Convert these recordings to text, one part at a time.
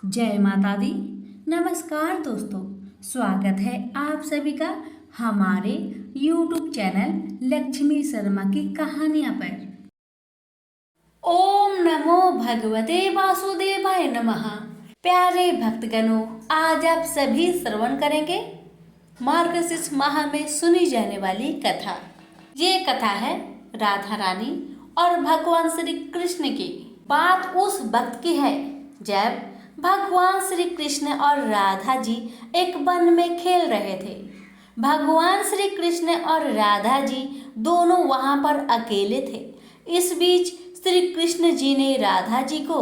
जय माता दी। नमस्कार दोस्तों, स्वागत है आप सभी का हमारे YouTube चैनल लक्ष्मी शर्मा की कहानियां पर। ओम नमो भगवते वासुदेवाय नमः। प्यारे भक्तगणों, आज आप सभी श्रवण करेंगे मार्गशीर्ष माह में सुनी जाने वाली कथा। ये कथा है राधा रानी और भगवान श्री कृष्ण की। बात उस वक्त की है जब भगवान श्री कृष्ण और राधा जी एक वन में खेल रहे थे। भगवान श्री कृष्ण और राधा जी दोनों वहां पर अकेले थे। इस बीच श्री कृष्ण जी ने राधा जी को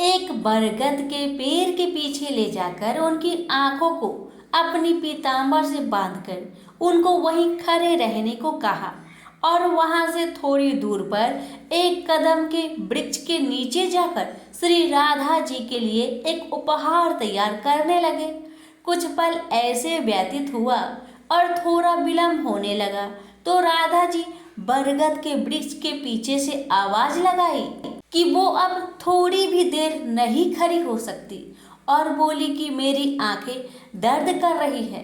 एक बरगद के पेड़ के पीछे ले जाकर उनकी आंखों को अपनी पीतांबर से बांधकर उनको वहीं खड़े रहने को कहा और वहां से थोड़ी दूर पर एक कदम के वृक्ष के नीचे जाकर श्री राधा जी के लिए एक उपहार तैयार करने लगे। कुछ पल ऐसे व्यतीत हुआ और थोड़ा विलंब होने लगा तो राधा जी बरगद के वृक्ष के पीछे से आवाज लगाई कि वो अब थोड़ी भी देर नहीं खड़ी हो सकती और बोली कि मेरी आंखें दर्द कर रही है।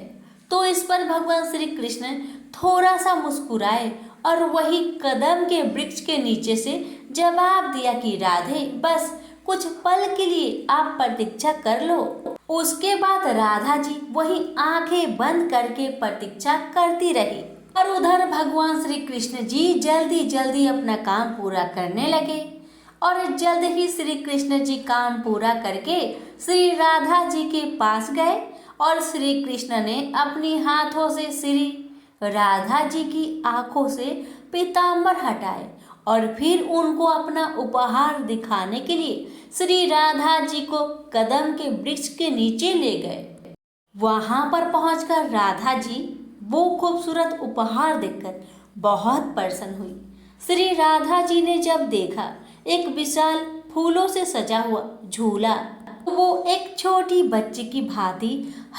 तो इस पर भगवान श्री कृष्ण थोड़ा सा मुस्कुराए और वही कदम के वृक्ष के नीचे से जवाब दिया कि राधे, बस कुछ पल के लिए आप प्रतीक्षा कर लो। उसके बाद राधा जी वही आंखें बंद करके प्रतीक्षा करती रही और उधर भगवान श्री कृष्ण जी जल्दी जल्दी अपना काम पूरा करने लगे। और जल्द ही श्री कृष्ण जी काम पूरा करके श्री राधा जी के पास गए और श्री कृष्ण ने अपनी हाथों से श्री राधा जी की आंखों से पीतांबर हटाए और फिर उनको अपना उपहार दिखाने के लिए श्री राधा जी को कदम के वृक्ष के नीचे ले गए। वहां पर पहुंचकर राधा जी वो खूबसूरत उपहार देखकर बहुत प्रसन्न हुई। श्री राधा जी ने जब देखा एक विशाल फूलों से सजा हुआ झूला, तो वो एक छोटी बच्ची की भांति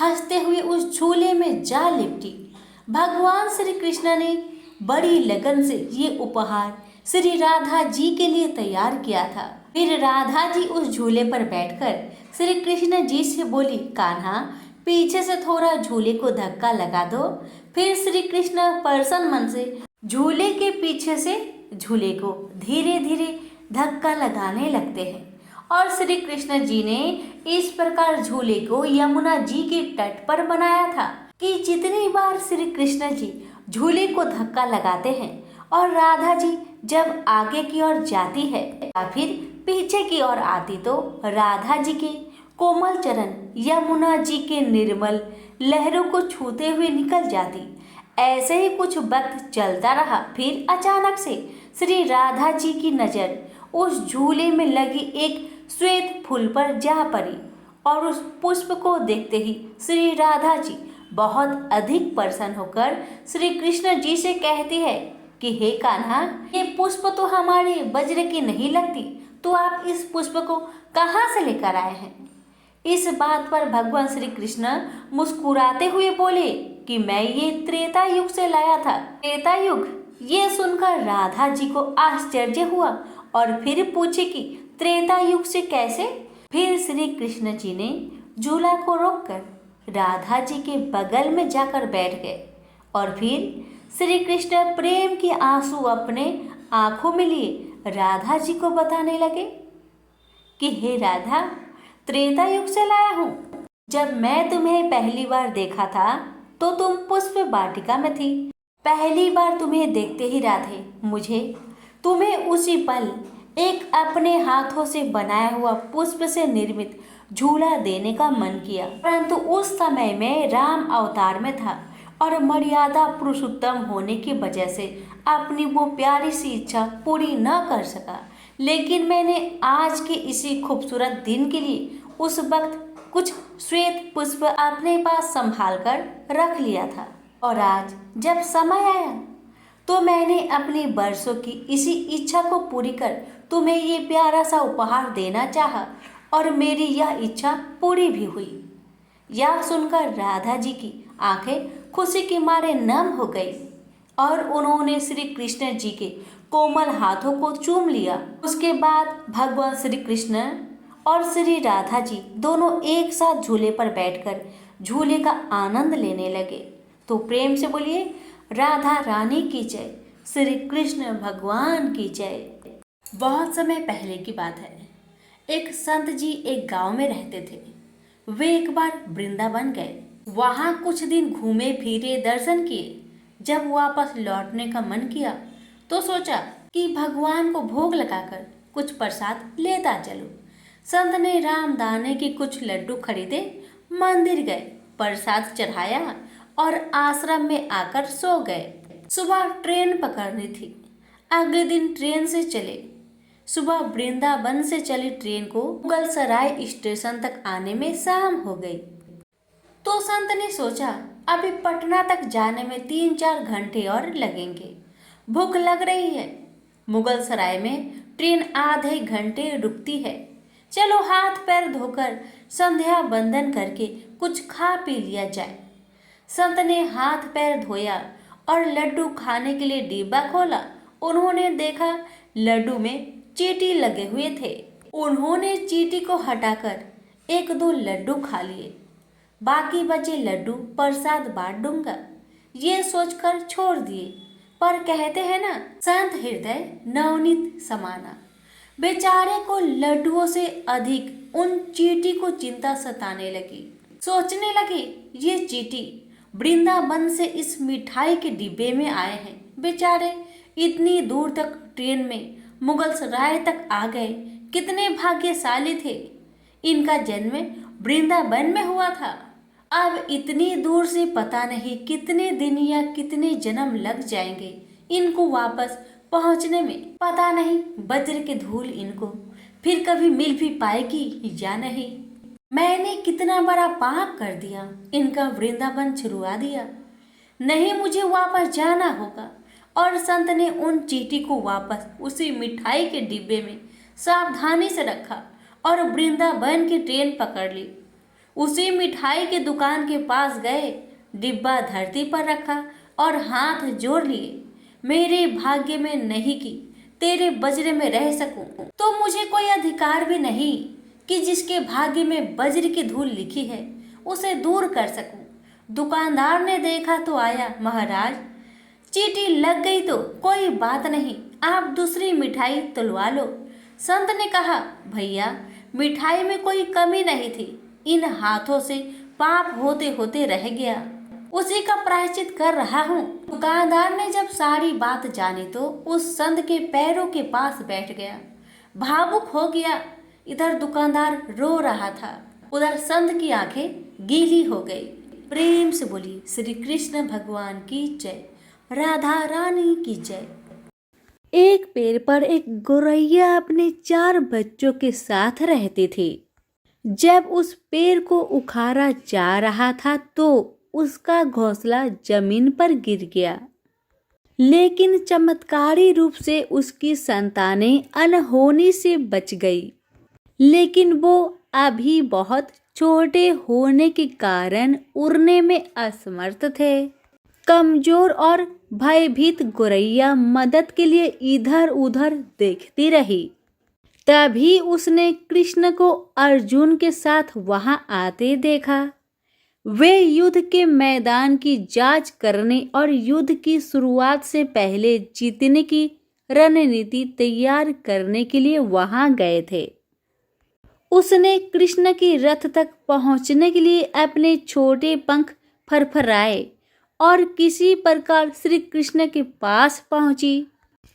हंसते हुए उस झूले में जा लिपटी। भगवान श्री कृष्ण ने बड़ी लगन से ये उपहार श्री राधा जी के लिए तैयार किया था। फिर राधा जी उस झूले पर बैठकर श्री कृष्ण जी से बोली, कान्हा पीछे से थोड़ा झूले को धक्का लगा दो। फिर श्री कृष्ण प्रसन्न मन से झूले के पीछे से झूले को धीरे धीरे धक्का लगाने लगते हैं और श्री कृष्ण जी ने इस प्रकार झूले को यमुना जी के तट पर बनाया था कि जितनी बार श्री कृष्ण जी झूले को धक्का लगाते हैं और राधा जी जब आगे की ओर जाती है या फिर पीछे की ओर आती तो राधा जी के कोमल चरण यमुना जी के निर्मल लहरों को छूते हुए निकल जाती। ऐसे ही कुछ वक्त चलता रहा। फिर अचानक से श्री राधा जी की नजर उस झूले में लगी एक श्वेत फूल पर जा पड़ी और उस पुष्प को देखते ही श्री राधा जी बहुत अधिक प्रसन्न होकर श्री कृष्ण जी से कहती है कि हे कान्हा, ये पुष्प तो हमारे वज्र की नहीं लगती, तो आप इस पुष्प को कहाँ से लेकर आए हैं? इस बात पर भगवान श्री कृष्ण मुस्कुराते हुए बोले कि मैं ये त्रेता युग से लाया था। त्रेता युग? ये सुनकर राधा जी को आश्चर्य हुआ और फिर पूछे कि त्रेता युग से कैसे? फिर श्री कृष्ण जी ने झूला को रोककर राधा जी के बगल में जाकर बैठ गए और फिर श्री कृष्ण प्रेम के आंसू अपने आंखों में लिए राधा जी को बताने लगे कि हे राधा, त्रेता युग से लाया हूँ। जब मैं तुम्हें पहली बार देखा था तो तुम पुष्प वाटिका में थी। पहली बार तुम्हें देखते ही राधे मुझे तुम्हें उसी पल एक अपने हाथों से बनाया हुआ पुष्प से निर्मित झूला देने का मन किया, परंतु उस समय में राम अवतार में था और मर्यादा पुरुषोत्तम होने की वजह से अपनी वो प्यारी सी इच्छा पूरी न कर सका। लेकिन मैंने आज के इसी खूबसूरत दिन के लिए उस वक्त कुछ श्वेत पुष्प अपने पास संभाल कर रख लिया था और आज जब समय आया तो मैंने अपनी बरसों की इसी इच्छा को पूरी कर तुम्हें ये प्यारा सा उपहार देना चाहा और मेरी यह इच्छा पूरी भी हुई। यह सुनकर राधा जी की आंखें खुशी के मारे नम हो गई और उन्होंने श्री कृष्ण जी के कोमल हाथों को चूम लिया। उसके बाद भगवान श्री कृष्ण और श्री राधा जी दोनों एक साथ झूले पर बैठकर झूले का आनंद लेने लगे। तो प्रेम से बोलिए राधा रानी की जय, श्री कृष्ण भगवान की जय। बहुत समय पहले की बात है, एक संत जी एक गांव में रहते थे। वे एक बार वृंदावन गए, वहां कुछ दिन घूमे फिरे, दर्शन किए। जब वापस लौटने का मन किया तो सोचा कि भगवान को भोग लगाकर कुछ प्रसाद लेता चलूं। संत ने रामदाने के कुछ लड्डू खरीदे, मंदिर गए, प्रसाद चढ़ाया और आश्रम में आकर सो गए। सुबह ट्रेन पकड़नी थी, अगले दिन ट्रेन से चले। सुबह वृंदावन से चली ट्रेन को मुगल सराय स्टेशन तक आने में शाम हो गई। तो संत ने सोचा अभी पटना तक जाने में 3-4 घंटे और लगेंगे, भूख लग रही है। मुगल सराय में ट्रेन आधे घंटे रुकती है, चलो हाथ पैर धोकर संध्या बंदन करके कुछ खा पी लिया जाए। संत ने हाथ पैर धोया और लड्डू खाने के लिए डिब्बा खोला। उन्होंने देखा लड्डू में चींटी लगे हुए थे। उन्होंने चींटी को हटाकर 1-2 लड्डू खा लिए, बाकी बचे लड्डू प्रसाद बांट दूंगा, ये सोचकर छोड़ दिए। पर कहते हैं ना, शांत हृदय नवनीत समाना। बेचारे को लड्डुओं से अधिक उन चींटी को चिंता सताने लगी। सोचने लगे ये चींटी वृंदावन से इस मिठाई के डिब्बे में आए हैं, बेचारे इतनी दूर तक ट्रेन में मुगल सराय तक आ गए, कितने भाग्यशाली थे। इनका जन्म वृंदावन में हुआ था। अब इतनी दूर से पता नहीं कितने दिन या कितने जन्म लग जाएंगे इनको वापस पहुंचने में। पता नहीं वज्र के धूल इनको फिर कभी मिल भी पाएगी या नहीं। मैंने कितना बड़ा पाप कर दिया, इनका वृंदावन छुड़वा दिया। नहीं, मुझे वापस जाना होगा। और संत ने उन चींटी को वापस उसी मिठाई के डिब्बे में सावधानी से रखा और वृंदावन की ट्रेन पकड़ ली। उसी मिठाई की दुकान के पास गए, डिब्बा धरती पर रखा और हाथ जोड़ लिए। मेरे भाग्य में नहीं कि तेरे वज्र में रह सकूं, तो मुझे कोई अधिकार भी नहीं कि जिसके भाग्य में वज्र की धूल लिखी है उसे दूर कर सकूं। दुकानदार ने देखा तो आया, महाराज चींटी लग गई तो कोई बात नहीं, आप दूसरी मिठाई तुलवा लो। संत ने कहा, भैया मिठाई में कोई कमी नहीं थी, इन हाथों से पाप होते होते रह गया, उसी का प्रायश्चित कर रहा हूँ। दुकानदार ने जब सारी बात जानी तो उस संत के पैरों के पास बैठ गया, भावुक हो गया। इधर दुकानदार रो रहा था, उधर संत की आंखें गीली हो गई। प्रेम से बोली श्री कृष्ण भगवान की जय, राधा रानी की जय। एक पेड़ पर एक गौरैया अपने 4 बच्चों के साथ रहती थी। जब उस पेड़ को उखाड़ा जा रहा था तो उसका घोंसला जमीन पर गिर गया, लेकिन चमत्कारी रूप से उसकी संतानें अनहोनी से बच गई। लेकिन वो अभी बहुत छोटे होने के कारण उड़ने में असमर्थ थे। कमजोर और भयभीत गौरैया मदद के लिए इधर उधर देखती रही। तभी उसने कृष्ण को अर्जुन के साथ वहां आते देखा। वे युद्ध के मैदान की जांच करने और युद्ध की शुरुआत से पहले जीतने की रणनीति तैयार करने के लिए वहां गए थे। उसने कृष्ण की रथ तक पहुंचने के लिए अपने छोटे पंख फरफराए और किसी प्रकार श्री कृष्ण के पास पहुंची।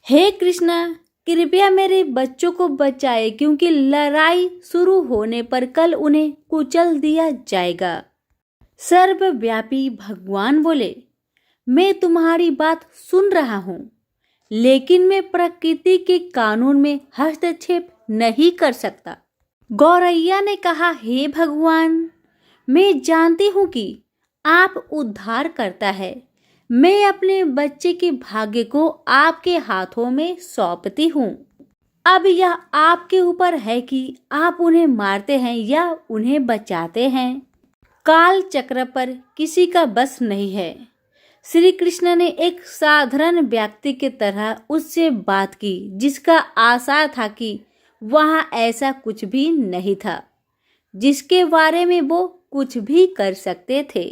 हे कृष्णा, कृपया मेरे बच्चों को बचाए, क्योंकि लड़ाई शुरू होने पर कल उन्हें कुचल दिया जाएगा। सर्वव्यापी भगवान बोले, मैं तुम्हारी बात सुन रहा हूँ, लेकिन मैं प्रकृति के कानून में हस्तक्षेप नहीं कर सकता। गौरैया ने कहा, हे भगवान, मैं जानती हूँ कि आप उद्धार करता है। मैं अपने बच्चे के भाग्य को आपके हाथों में सौंपती हूँ। अब यह आपके ऊपर है कि आप उन्हें मारते हैं या उन्हें बचाते हैं। काल चक्र पर किसी का बस नहीं है। श्री कृष्ण ने एक साधारण व्यक्ति की तरह उससे बात की, जिसका आशा था कि वहाँ ऐसा कुछ भी नहीं था जिसके बारे में वो कुछ भी कर सकते थे।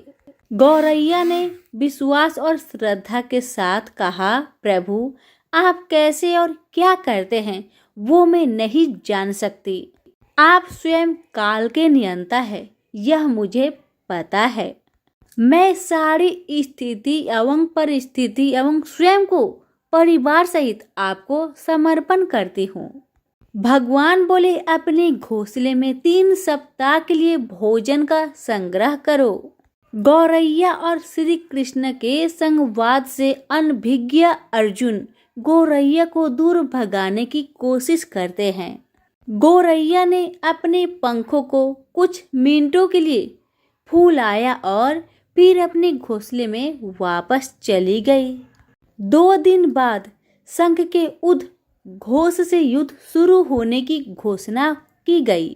गौरैया ने विश्वास और श्रद्धा के साथ कहा, प्रभु आप कैसे और क्या करते हैं वो मैं नहीं जान सकती। आप स्वयं काल के नियंता है, यह मुझे पता है। मैं सारी स्थिति एवं परिस्थिति एवं स्वयं को परिवार सहित आपको समर्पण करती हूँ। भगवान बोले, अपने घोंसले में 3 सप्ताह के लिए भोजन का संग्रह करो। गौरैया और श्री कृष्ण के संवाद से अनभिज्ञ अर्जुन गौरैया को दूर भगाने की कोशिश करते हैं। गौरैया ने अपने पंखों को कुछ मिनटों के लिए फूलाया और फिर अपने घोंसले में वापस चली गई। 2 दिन बाद शंख के उद्घोष से युद्ध शुरू होने की घोषणा की गई।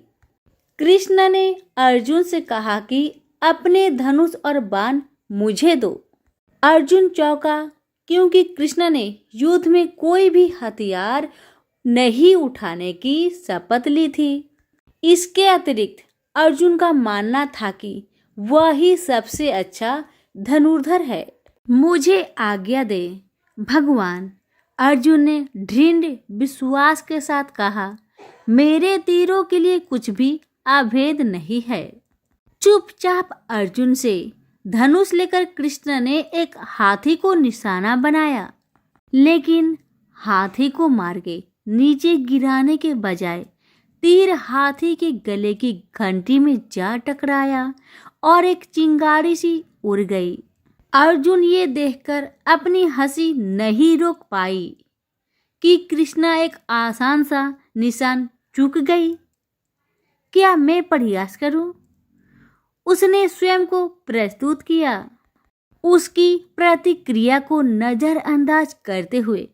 कृष्ण ने अर्जुन से कहा कि अपने धनुष और बाण मुझे दो। अर्जुन चौंका क्योंकि कृष्ण ने युद्ध में कोई भी हथियार नहीं उठाने की शपथ ली थी। इसके अतिरिक्त अर्जुन का मानना था कि वह ही सबसे अच्छा धनुर्धर है। मुझे आज्ञा दे भगवान, अर्जुन ने दृढ़ विश्वास के साथ कहा। मेरे तीरों के लिए कुछ भी अभेद नहीं है। चुपचाप अर्जुन से धनुष लेकर कृष्ण ने एक हाथी को निशाना बनाया, लेकिन हाथी को मार के नीचे गिराने के बजाय तीर हाथी के गले की घंटी में जा टकराया और एक चिंगारी सी उड़ गई। अर्जुन ये देखकर अपनी हंसी नहीं रोक पाई कि कृष्णा एक आसान सा निशान चूक गई। क्या मैं प्रयास करूं? उसने स्वयं को प्रस्तुत किया। उसकी प्रतिक्रिया को नजरअंदाज करते हुए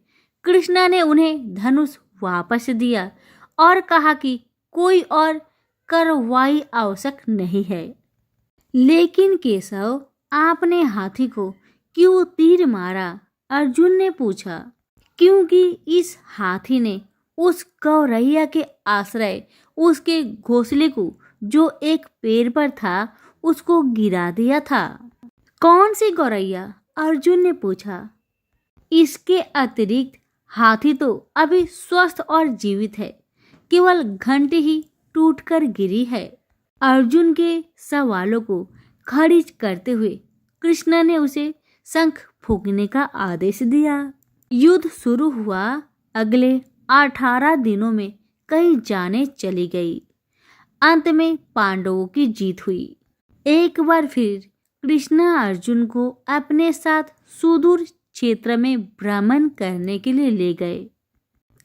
कृष्णा ने उन्हें धनुष वापस दिया और कहा कि कोई और कार्रवाई आवश्यक नहीं है। लेकिन केशव, आपने हाथी को क्यों तीर मारा? अर्जुन ने पूछा। क्योंकि इस हाथी ने उस गौरैया के आश्रय उसके घोंसले को जो एक पेड़ पर था उसको गिरा दिया था। कौन सी गौरैया? अर्जुन ने पूछा। इसके अतिरिक्त हाथी तो अभी स्वस्थ और जीवित है, केवल घंटी ही टूटकर गिरी है। अर्जुन के सवालों को खारिज करते हुए कृष्ण ने उसे शंख फूंकने का आदेश दिया। युद्ध शुरू हुआ। अगले 18 दिनों में कई जानें चली गई। अंत में पांडवों की जीत हुई। एक बार फिर कृष्ण अर्जुन को अपने साथ सुदूर क्षेत्र में भ्रमण करने के लिए ले गए।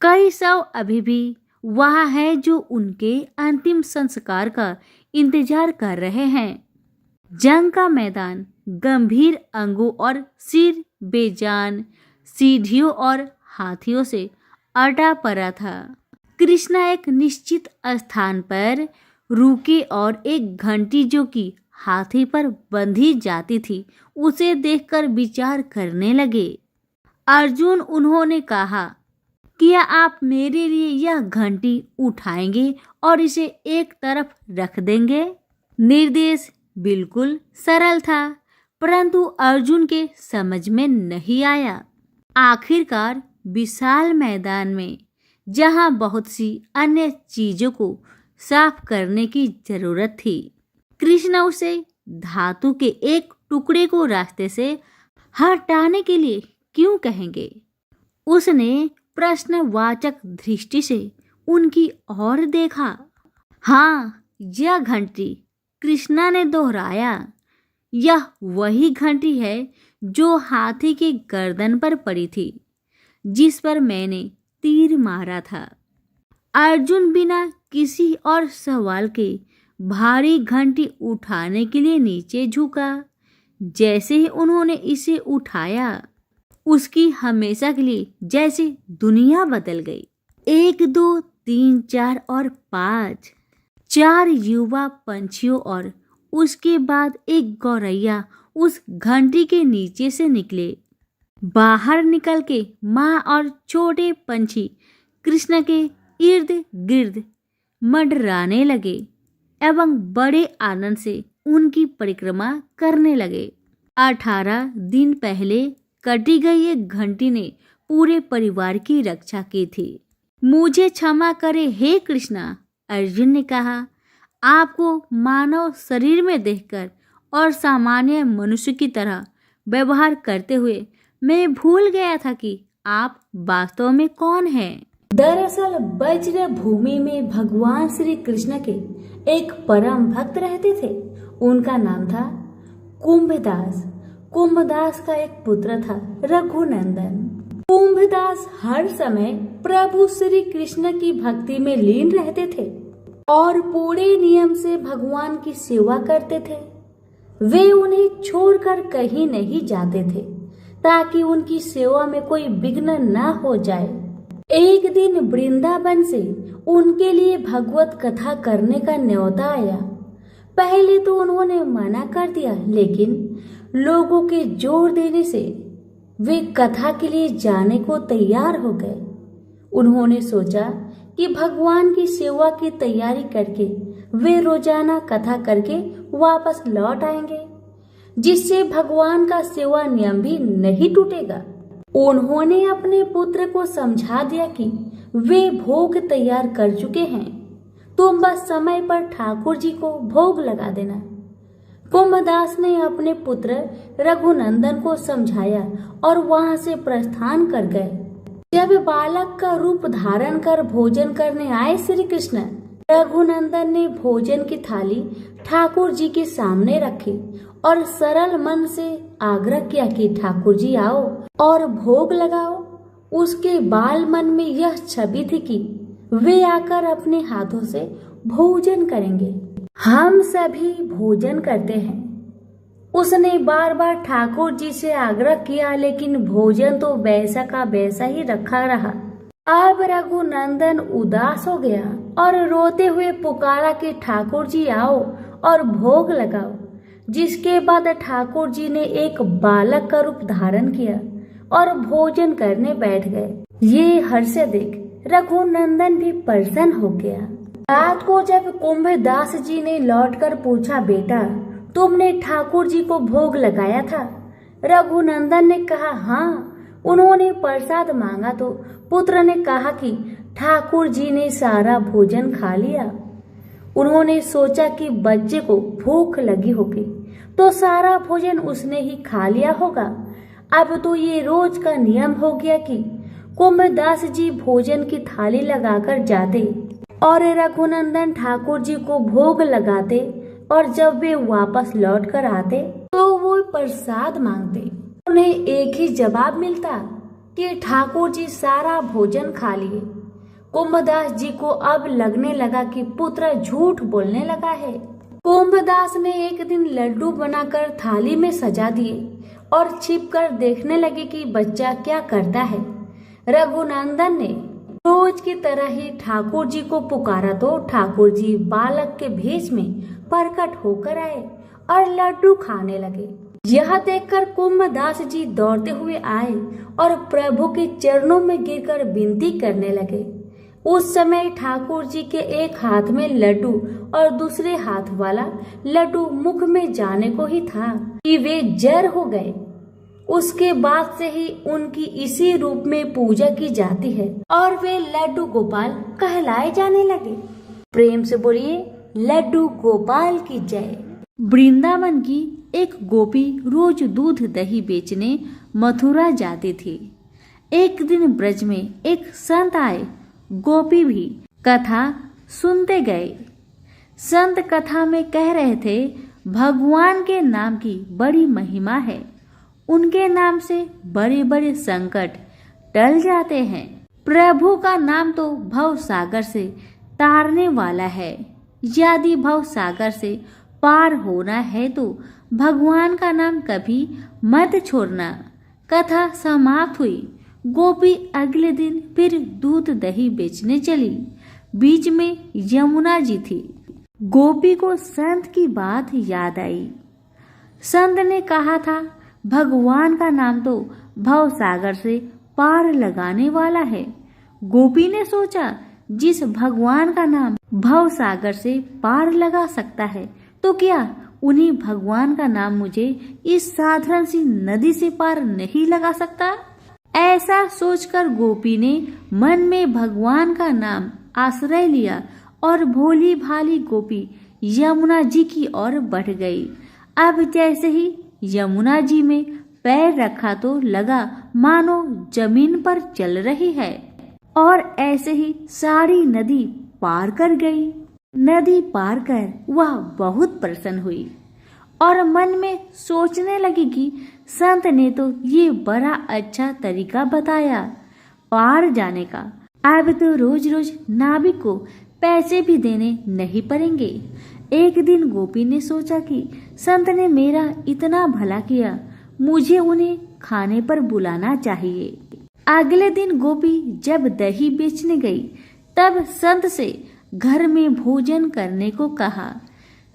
कई शव अभी भी वहाँ है जो उनके अंतिम संस्कार का इंतजार कर रहे हैं। जंग का मैदान गंभीर अंगों और सिर बेजान सीढ़ियों और हाथियों से अटा पड़ा था। कृष्णा एक निश्चित स्थान पर रुके और एक घंटी जो कि हाथी पर बंधी जाती थी उसे देखकर विचार करने लगे। अर्जुन, उन्होंने कहा, क्या आप मेरे लिए यह घंटी उठाएंगे और इसे एक तरफ रख देंगे? निर्देश बिल्कुल सरल था, परंतु अर्जुन के समझ में नहीं आया। आखिरकार विशाल मैदान में जहां बहुत सी अन्य चीजों को साफ करने की जरूरत थी, कृष्ण उसे धातु के एक टुकड़े को रास्ते से हटाने के लिए क्यों कहेंगे? उसने प्रश्नवाचक दृष्टि से उनकी ओर देखा। हाँ, यह घंटी, कृष्णा ने दोहराया। यह वही घंटी है जो हाथी के गर्दन पर पड़ी थी, जिस पर मैंने तीर मारा था। अर्जुन बिना किसी और सवाल के भारी घंटी उठाने के लिए नीचे झुका। जैसे ही उन्होंने इसे उठाया, उसकी हमेशा के लिए जैसे दुनिया बदल गई। 1 2 3 4 और 5 4 युवा पंछियों और उसके बाद एक गौरैया उस घंटी के नीचे से निकले। बाहर निकल के माँ और छोटे पंछी कृष्ण के इर्द गिर्द मंडराने लगे एवं बड़े आनंद से उनकी परिक्रमा करने लगे। 18 दिन पहले कटी गई एक घंटी ने पूरे परिवार की रक्षा की थी। मुझे क्षमा करे हे कृष्णा, अर्जुन ने कहा। आपको मानव शरीर में देखकर और सामान्य मनुष्य की तरह व्यवहार करते हुए मैं भूल गया था कि आप वास्तव में कौन हैं। दरअसल वज्र भूमि में भगवान श्री कृष्ण के एक परम भक्त रहते थे। उनका नाम था कुंभदास। कुंभदास का एक पुत्र था रघुनंदन। कुंभदास हर समय प्रभु श्री कृष्ण की भक्ति में लीन रहते थे और पूरे नियम से भगवान की सेवा करते थे। वे उन्हें छोड़कर कहीं नहीं जाते थे ताकि उनकी सेवा में कोई विघ्न न हो जाए। एक दिन वृंदावन से उनके लिए भगवत कथा करने का न्योता आया। पहले तो उन्होंने मना कर दिया, लेकिन लोगों के जोर देने से वे कथा के लिए जाने को तैयार हो गए। उन्होंने सोचा कि भगवान की सेवा की तैयारी करके वे रोजाना कथा करके वापस लौट आएंगे, जिससे भगवान का सेवा नियम भी नहीं टूटेगा। उन्होंने अपने पुत्र को समझा दिया कि वे भोग तैयार कर चुके हैं, तुम बस समय पर ठाकुर जी को भोग लगा देना। कुंभदास ने अपने पुत्र रघुनंदन को समझाया और वहां से प्रस्थान कर गए। जब बालक का रूप धारण कर भोजन करने आए श्री कृष्ण, रघुनंदन ने भोजन की थाली ठाकुर जी के सामने रखी और सरल मन से आग्रह किया कि ठाकुर जी आओ और भोग लगाओ। उसके बाल मन में यह छवि थी कि वे आकर अपने हाथों से भोजन करेंगे। हम सभी भोजन करते हैं। उसने बार बार ठाकुर जी से आग्रह किया, लेकिन भोजन तो वैसा का वैसा ही रखा रहा। अब रघुनंदन उदास हो गया और रोते हुए पुकारा कि ठाकुर जी आओ और भोग लगाओ। जिसके बाद ठाकुर जी ने एक बालक का रूप धारण किया और भोजन करने बैठ गए। ये हर्ष देख रघुनंदन भी प्रसन्न हो गया। रात को जब कुंभदास जी ने लौटकर पूछा, बेटा तुमने ठाकुर जी को भोग लगाया था? रघुनंदन ने कहा, हाँ। उन्होंने प्रसाद मांगा तो पुत्र ने कहा कि ठाकुर जी ने सारा भोजन खा लिया। उन्होंने सोचा कि बच्चे को भूख लगी होगी तो सारा भोजन उसने ही खा लिया होगा। अब तो ये रोज का नियम हो गया कि कुंभदास जी भोजन की थाली लगाकर जाते और रघुनंदन ठाकुर जी को भोग लगाते, और जब वे वापस लौट कर आते तो वो प्रसाद मांगते। उन्हें एक ही जवाब मिलता कि ठाकुर जी सारा भोजन खा लिए। कुंभदास जी को अब लगने लगा कि पुत्र झूठ बोलने लगा है। कुंभदास ने एक दिन लड्डू बनाकर थाली में सजा दिए और छिपकर देखने लगे कि बच्चा क्या करता है। रघुनंदन ने रोज की तरह ही ठाकुर जी को पुकारा तो ठाकुर जी बालक के भेष में प्रकट होकर आए और लड्डू खाने लगे। यह देखकर कुंभदास जी दौड़ते हुए आए और प्रभु के चरणों में गिरकर विनती करने लगे। उस समय ठाकुर जी के एक हाथ में लड्डू और दूसरे हाथ वाला लड्डू मुख में जाने को ही था कि वे जर हो गए। उसके बाद से ही उनकी इसी रूप में पूजा की जाती है और वे लड्डू गोपाल कहलाए जाने लगे। प्रेम से बोलिए लड्डू गोपाल की जय। वृंदावन की एक गोपी रोज दूध दही बेचने मथुरा जाती थी। एक दिन ब्रज में एक संत आए। गोपी भी कथा सुनते गए। संत कथा में कह रहे थे, भगवान के नाम की बड़ी महिमा है। उनके नाम से बड़े बड़े संकट टल जाते हैं। प्रभु का नाम तो भव सागर से तारने वाला है। यदि भव सागर से पार होना है तो भगवान का नाम कभी मत छोड़ना। कथा समाप्त हुई। गोपी अगले दिन फिर दूध दही बेचने चली। बीच में यमुना जी थी। गोपी को संत की बात याद आई। संत ने कहा था, भगवान का नाम तो भव सागर से पार लगाने वाला है। गोपी ने सोचा, जिस भगवान का नाम भव सागर से पार लगा सकता है, तो क्या उन्हीं भगवान का नाम मुझे इस साधारण सी नदी से पार नहीं लगा सकता? ऐसा सोचकर गोपी ने मन में भगवान का नाम आश्रय लिया और भोली भाली गोपी यमुना जी की ओर बढ़ गई। अब जैसे ही यमुना जी में पैर रखा तो लगा मानो जमीन पर चल रही है, और ऐसे ही सारी नदी पार कर गई। नदी पार कर वह बहुत प्रसन्न हुई और मन में सोचने लगी कि संत ने तो ये बड़ा अच्छा तरीका बताया पार जाने का। अब तो रोज रोज नाविक को पैसे भी देने नहीं पड़ेंगे। एक दिन गोपी ने सोचा कि संत ने मेरा इतना भला किया, मुझे उन्हें खाने पर बुलाना चाहिए। अगले दिन गोपी जब दही बेचने गई, तब संत से घर में भोजन करने को कहा।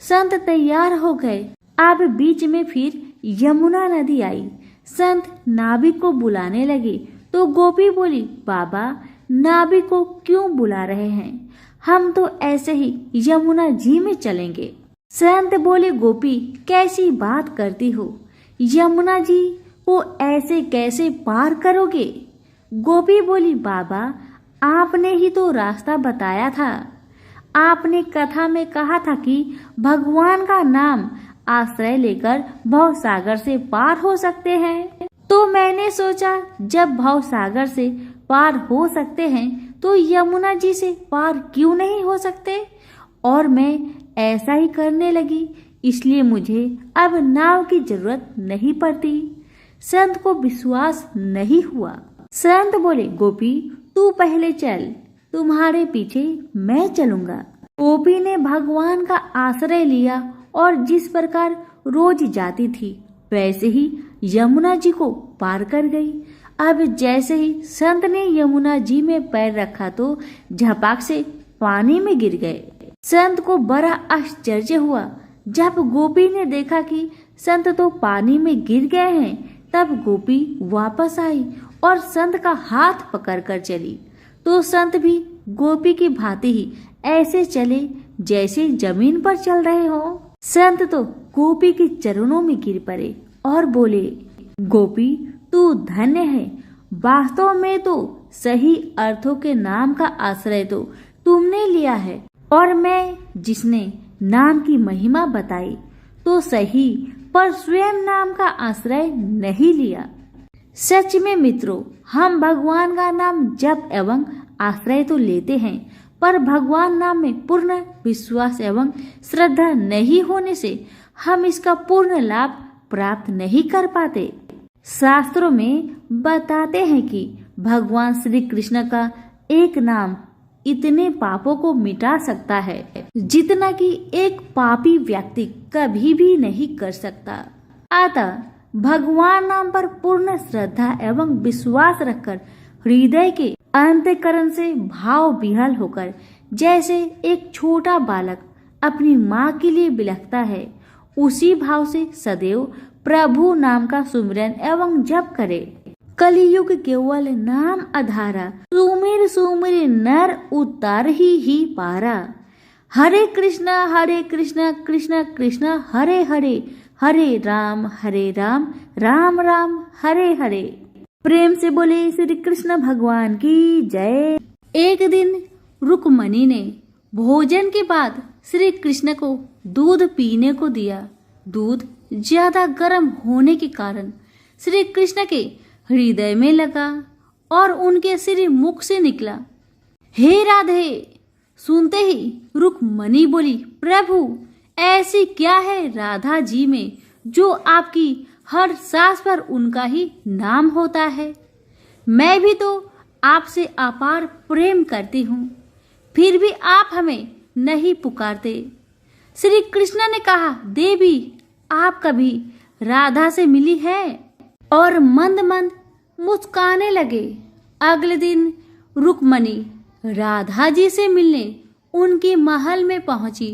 संत तैयार हो गए। अब बीच में फिर यमुना नदी आई। संत नाविक को बुलाने लगे तो गोपी बोली, बाबा नाविक को क्यों बुला रहे हैं? हम तो ऐसे ही यमुना जी में चलेंगे। संत बोले, गोपी कैसी बात करती हो, यमुना जी को ऐसे कैसे पार करोगे? गोपी बोली, बाबा आपने ही तो रास्ता बताया था। आपने कथा में कहा था कि भगवान का नाम आश्रय लेकर भव सागर से पार हो सकते हैं। तो मैंने सोचा जब भव सागर से पार हो सकते हैं तो यमुना जी से पार क्यों नहीं हो सकते, और मैं ऐसा ही करने लगी। इसलिए मुझे अब नाव की जरूरत नहीं पड़ती। संत को विश्वास नहीं हुआ। संत बोले, गोपी तू पहले चल, तुम्हारे पीछे मैं चलूंगा। गोपी ने भगवान का आश्रय लिया और जिस प्रकार रोज जाती थी वैसे ही यमुना जी को पार कर गई। अब जैसे ही संत ने यमुना जी में पैर रखा तो झपाक से पानी में गिर गए। संत को बड़ा आश्चर्य हुआ। जब गोपी ने देखा कि संत तो पानी में गिर गए हैं, तब गोपी वापस आई और संत का हाथ पकड़कर चली। तो संत भी गोपी की भांति ही ऐसे चले जैसे जमीन पर चल रहे हो। संत तो गोपी के चरणों में गिर पड़े और बोले, गोपी तू धन्य है। वास्तव में तो सही अर्थों के नाम का आश्रय तो तुमने लिया है, और मैं जिसने नाम की महिमा बताई तो सही, पर स्वयं नाम का आश्रय नहीं लिया। सच में मित्रों, हम भगवान का नाम जप एवं आश्रय तो लेते हैं, पर भगवान नाम में पूर्ण विश्वास एवं श्रद्धा नहीं होने से हम इसका पूर्ण लाभ प्राप्त नहीं कर पाते। शास्त्रों में बताते हैं कि भगवान श्री कृष्ण का एक नाम इतने पापों को मिटा सकता है जितना कि एक पापी व्यक्ति कभी भी नहीं कर सकता। अतः भगवान नाम पर पूर्ण श्रद्धा एवं विश्वास रखकर हृदय के अंतःकरण से भाव विह्वल होकर जैसे एक छोटा बालक अपनी माँ के लिए बिलखता है, उसी भाव से सदैव प्रभु नाम का सुमिरन एवं जप करे। कलियुग केवल नाम आधारा, सुमिर सुमिर नर उतार ही पारा। हरे कृष्ण कृष्ण कृष्ण हरे हरे, हरे राम राम राम हरे हरे। प्रेम से बोले श्री कृष्ण भगवान की जय। एक दिन रुक्मणी ने भोजन के बाद श्री कृष्ण को दूध पीने को दिया। दूध ज्यादा गर्म होने के कारण श्री कृष्ण के हृदय में लगा और उनके श्री मुख से निकला, हे राधे। सुनते ही रुक्मणी बोली, प्रभु ऐसी क्या है राधा जी में जो आपकी हर सांस पर उनका ही नाम होता है? मैं भी तो आपसे अपार प्रेम करती हूँ, फिर भी आप हमें नहीं पुकारते। श्री कृष्ण ने कहा, देवी आप कभी राधा से मिली है? और मंद मंद मुस्काने लगे। अगले दिन रुक्मणी राधा जी से मिलने उनके महल में पहुंची।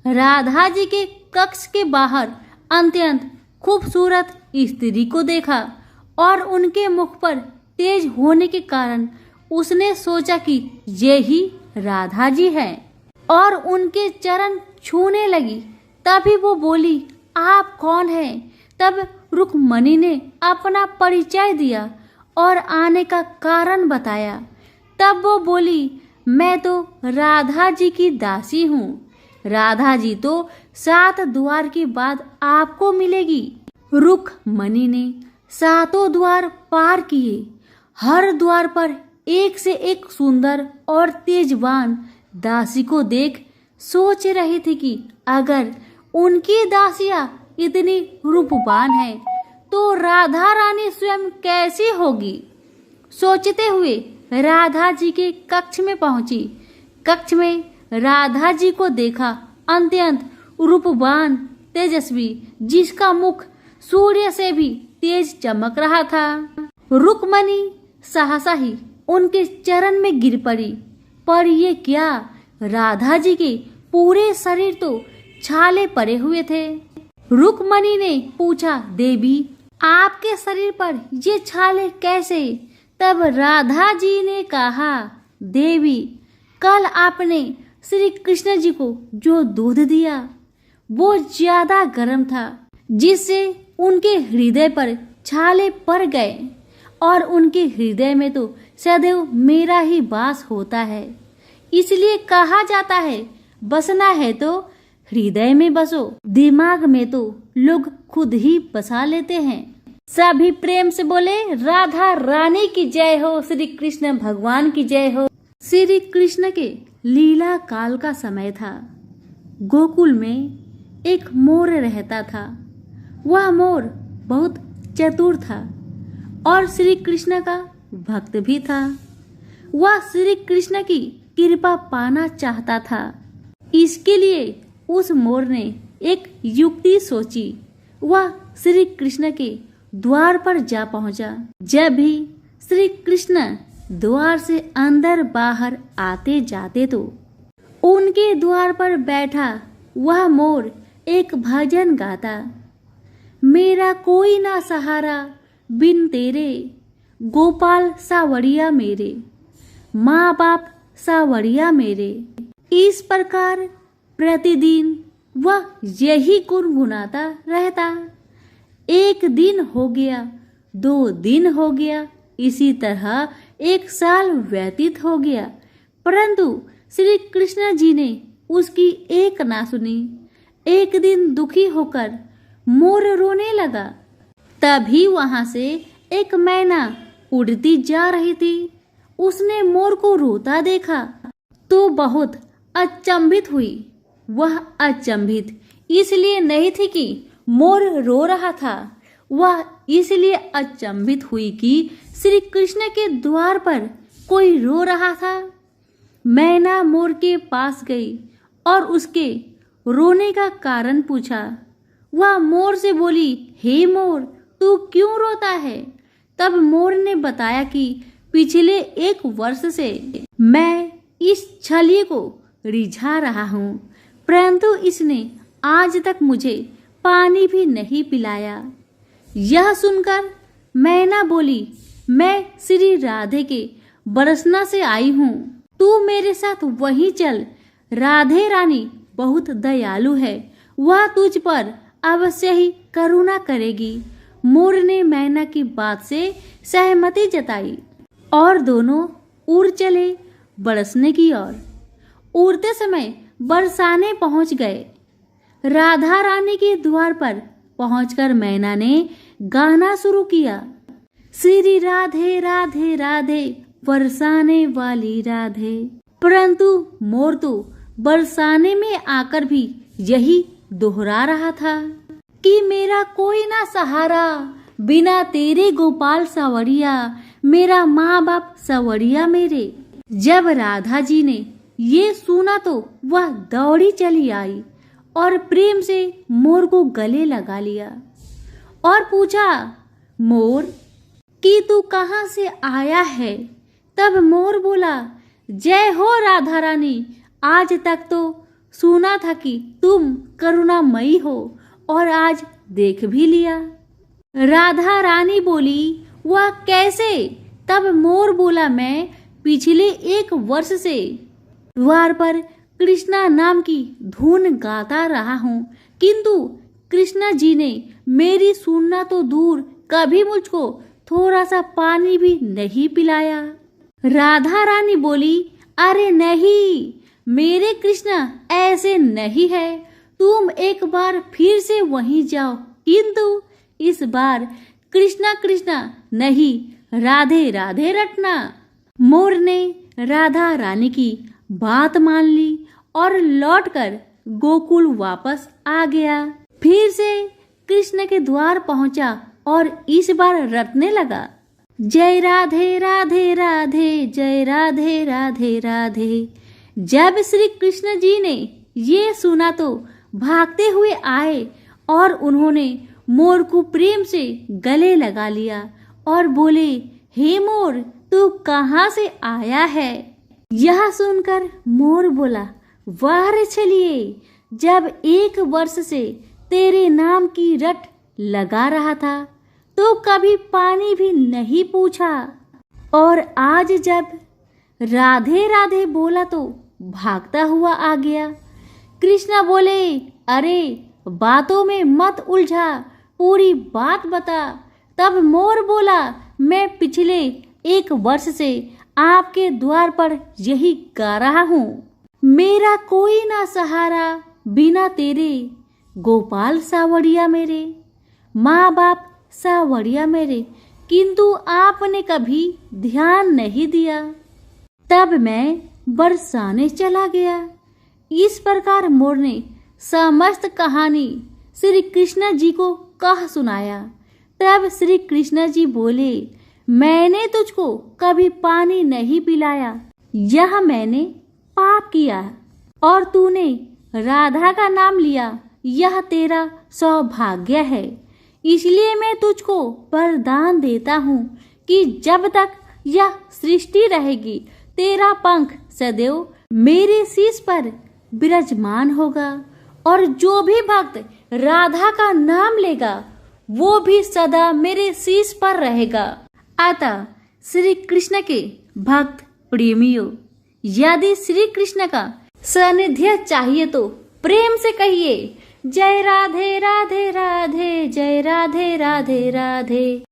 राधा जी के कक्ष के बाहर अत्यंत खूबसूरत स्त्री को देखा और उनके मुख पर तेज होने के कारण उसने सोचा कि ये ही राधा जी हैं और उनके चरण छूने लगी। तभी वो बोली, आप कौन हैं? तब रुक्मणी ने अपना परिचय दिया और आने का कारण बताया। तब वो बोली, मैं तो राधा जी की दासी हूँ। राधा जी तो 7 द्वार के बाद आपको मिलेगी। रुक्मणी ने 7 द्वार पार किए। हर द्वार पर एक से एक सुंदर और तेजवान दासी को देख सोच रही थी कि अगर उनकी दासियां इतनी रूपवान है तो राधा रानी स्वयं कैसी होगी। सोचते हुए राधा जी के कक्ष में पहुंची। कक्ष में राधा जी को देखा, अत्यंत रूपवान तेजस्वी, जिसका मुख सूर्य से भी तेज चमक रहा था। रुक्मणी सहसा ही उनके चरण में गिर पड़ी। पर ये क्या, राधा जी के पूरे शरीर तो छाले पड़े हुए थे। रुक्मणी ने पूछा, देवी आपके शरीर पर ये छाले कैसे? तब राधा जी ने कहा, देवी कल आपने श्री कृष्ण जी को जो दूध दिया वो ज्यादा गर्म था, जिससे उनके हृदय पर छाले पड़ गए और उनके हृदय में तो सदैव मेरा ही वास होता है। इसलिए कहा जाता है, बसना है तो हृदय में बसो, दिमाग में तो लोग खुद ही बसा लेते हैं। सभी प्रेम से बोले, राधा रानी की जय हो, श्री कृष्ण भगवान की जय हो। श्री कृष्ण के लीला काल का समय था। गोकुल में एक मोर रहता था। वह मोर बहुत चतुर था और श्री कृष्ण का भक्त भी था। वह श्री कृष्ण की कृपा पाना चाहता था। इसके लिए उस मोर ने एक युक्ति सोची। वह श्री कृष्ण के द्वार पर जा पहुंचा। जब भी श्री कृष्ण द्वार से अंदर बाहर आते जाते तो उनके द्वार पर बैठा वह मोर एक भजन गाता। मेरा कोई ना सहारा बिन तेरे, गोपाल सावड़िया मेरे, माँ बाप सावड़िया मेरे। इस प्रकार प्रतिदिन वह यही गुनगुनाता रहता। 1 दिन हो गया, 2 दिन हो गया, इसी तरह 1 साल व्यतीत हो गया, परंतु श्री कृष्ण जी ने उसकी एक ना सुनी। एक दिन दुखी होकर मोर रोने लगा। तभी वहां से एक मैना उड़ती जा रही थी। उसने मोर को रोता देखा तो बहुत अचंभित हुई। वह अचंभित इसलिए नहीं थी कि मोर रो रहा था, वह इसलिए अचंभित हुई कि श्री कृष्ण के द्वार पर कोई रो रहा था। मैना मोर के पास गई और उसके रोने का कारण पूछा। वह मोर से बोली, हे मोर, तू क्यों रोता है? तब मोर ने बताया कि पिछले 1 वर्ष से मैं इस छलिए को रिझा रहा हूँ, परंतु इसने आज तक मुझे पानी भी नहीं पिलाया। यह सुनकर मैना बोली, मैं श्री राधे के बरसना से आई हूँ, तू मेरे साथ वहीं चल। राधे रानी बहुत दयालु है, वह तुझ पर अवश्य ही करुणा करेगी। मोर ने मैना की बात से सहमति जताई और दोनों उड़ चले बरसने की ओर। उड़ते समय बरसाने पहुंच गए। राधा रानी के द्वार पर पहुंचकर मैना ने गाना शुरू किया। श्री राधे राधे राधे, बरसाने वाली राधे। परंतु मोर तो बरसाने में आकर भी यही दोहरा रहा था कि मेरा कोई ना सहारा बिना तेरे, गोपाल सावड़िया, मेरा माँ बाप सावड़िया मेरे। जब राधा जी ने ये सुना तो वह दौड़ी चली आई और प्रेम से मोर को गले लगा लिया और पूछा, मोर कि तू कहाँ से आया है? तब मोर बोला, जय हो राधा रानी, आज तक तो सुना था कि तुम करुणामयी हो और आज देख भी लिया। राधा रानी बोली, वह कैसे? तब मोर बोला, मैं पिछले 1 वर्ष से द्वार पर कृष्णा नाम की धुन गाता रहा हूँ, किंतु कृष्णा जी ने मेरी सुनना तो दूर कभी मुझको थोड़ा सा पानी भी नहीं पिलाया। राधा रानी बोली, अरे नहीं मेरे कृष्णा, ऐसे नहीं है, तुम एक बार फिर से वहीं जाओ। किंतु इस बार कृष्णा कृष्णा नहीं, राधे राधे रटना। मोर ने राधा रानी की बात मान ली और लौटकर गोकुल वापस आ गया। फिर से कृष्ण के द्वार पहुंचा और इस बार रटने लगा, जय राधे राधे राधे, जय राधे राधे राधे। जब श्री कृष्ण जी ने ये सुना तो भागते हुए आए और उन्होंने मोर को प्रेम से गले लगा लिया और बोले, हे मोर, तू कहाँ से आया है? यह सुनकर मोर बोला, वाह रे छलिए, जब 1 वर्ष से तेरे नाम की रट लगा रहा था तो कभी पानी भी नहीं पूछा, और आज जब राधे राधे बोला तो भागता हुआ आ गया। कृष्णा बोले, अरे बातों में मत उलझा, पूरी बात बता। तब मोर बोला, मैं पिछले 1 वर्ष से आपके द्वार पर यही गा रहा हूँ। मेरा कोई ना सहारा बिना तेरे, गोपाल सावड़िया मेरे, माँ बाप सावड़िया मेरे, किंतु आपने कभी ध्यान नहीं दिया। तब मैं बरसाने चला गया। इस प्रकार मोर ने समस्त कहानी श्री कृष्ण जी को कह सुनाया। तब श्री कृष्ण जी बोले, मैंने तुझको कभी पानी नहीं पिलाया, यह मैंने पाप किया, और तूने राधा का नाम लिया, यह तेरा सौभाग्य है। इसलिए मैं तुझको वरदान देता हूँ कि जब तक यह सृष्टि रहेगी तेरा पंख सदैव मेरे शीश पर विराजमान होगा, और जो भी भक्त राधा का नाम लेगा वो भी सदा मेरे शीश पर रहेगा। अतः श्री कृष्ण के भक्त प्रेमियों, यदि श्री कृष्ण का सानिध्य चाहिए तो प्रेम से कहिए, जय राधे राधे राधे, जय राधे राधे राधे।